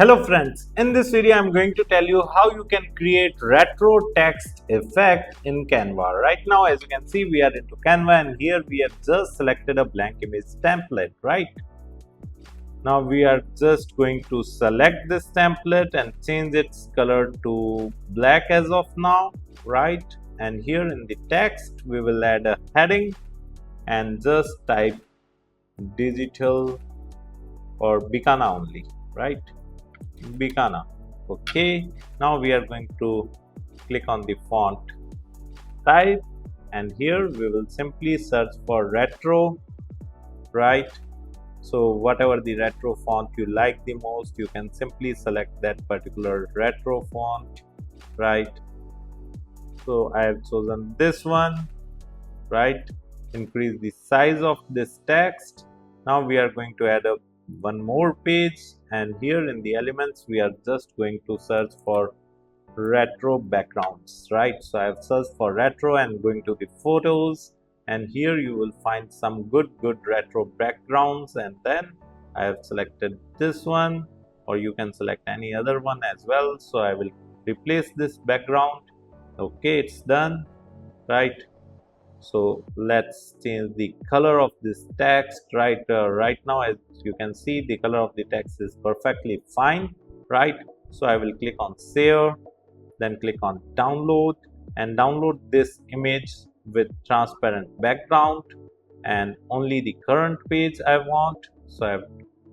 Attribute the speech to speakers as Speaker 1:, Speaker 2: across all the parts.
Speaker 1: Hello friends, in this video I'm going to tell you how you can create retro text effect in Canva. Right now as you can see we are into Canva and here we have just selected a blank image template, right? Now we are just going to select this template and change its color to black as of now, right? And here in the text we will add a heading and just type digital or Bikana only, right? Bikana. Okay, now we are going to click on the font type and here we will simply search for retro, right? So whatever the retro font you like the most, you can simply select that particular retro font, right? So I have chosen this one, right? Increase the size of this text. Now we are going to add one more page and here in the elements we are just going to search for retro backgrounds, right? So I have searched for retro and going to the photos and here you will find some good retro backgrounds and then I have selected this one or you can select any other one as well. So I will replace this background. Okay, it's done, right? So let's change the color of this text, right? Right now as you can see the color of the text is perfectly fine, right? So I will click on save, then click on download and download this image with transparent background and only the current page I want. So I have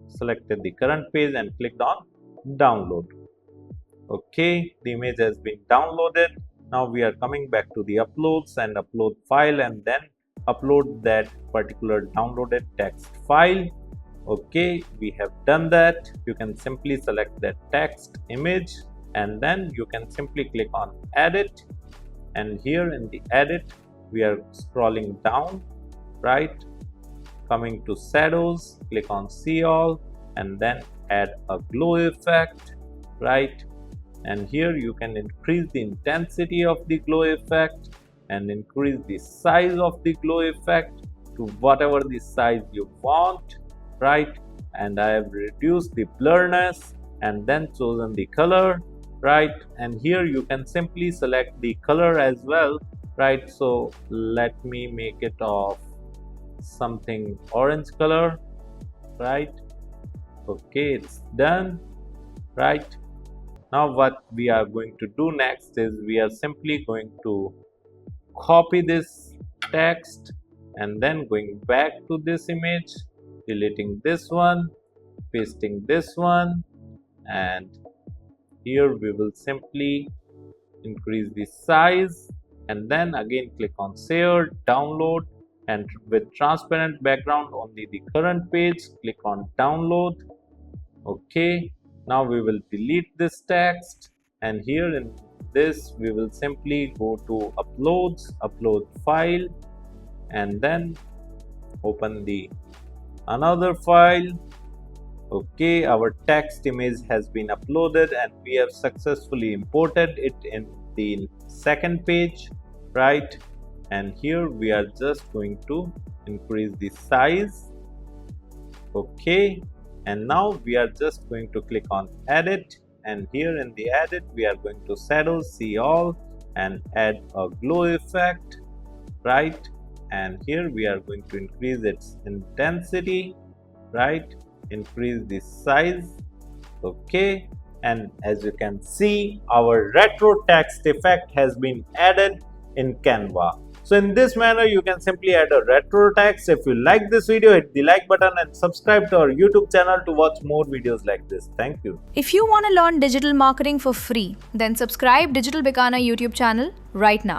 Speaker 1: selected the current page and clicked on download. Okay, the image has been downloaded. Now we are coming back to the uploads and upload file and then upload that particular downloaded text file. Okay, we have done that. You can simply select that text image and then you can simply click on edit and here in the edit we are scrolling down, right? Coming to shadows, click on see all and then add a glow effect, right? And here you can increase the intensity of the glow effect and increase the size of the glow effect to whatever the size you want, right? And I have reduced the blurriness and then chosen the color, right? And here you can simply select the color as well, right? So let me make it of something orange color, right? Okay, it's done, right? Now what we are going to do next is we are simply going to copy this text and then going back to this image, deleting this one, pasting this one and here we will simply increase the size and then again click on save, download and with transparent background only the current page, click on download. Okay. Now we will delete this text and here in this we will simply go to uploads, upload file and then open the another file. Okay, our text image has been uploaded and we have successfully imported it in the second page, right? And here we are just going to increase the size. Okay. And now we are just going to click on edit and here in the edit we are going to shadows, see all and add a glow effect, right? And here we are going to increase its intensity, right? Increase the size. Okay, and as you can see our retro text effect has been added in Canva. So in this manner you can simply add a retro text. If you like this video, hit the like button and subscribe to our YouTube channel to watch more videos like this. Thank you.
Speaker 2: If you want to learn digital marketing for free, then subscribe Digital Bikana YouTube channel right now.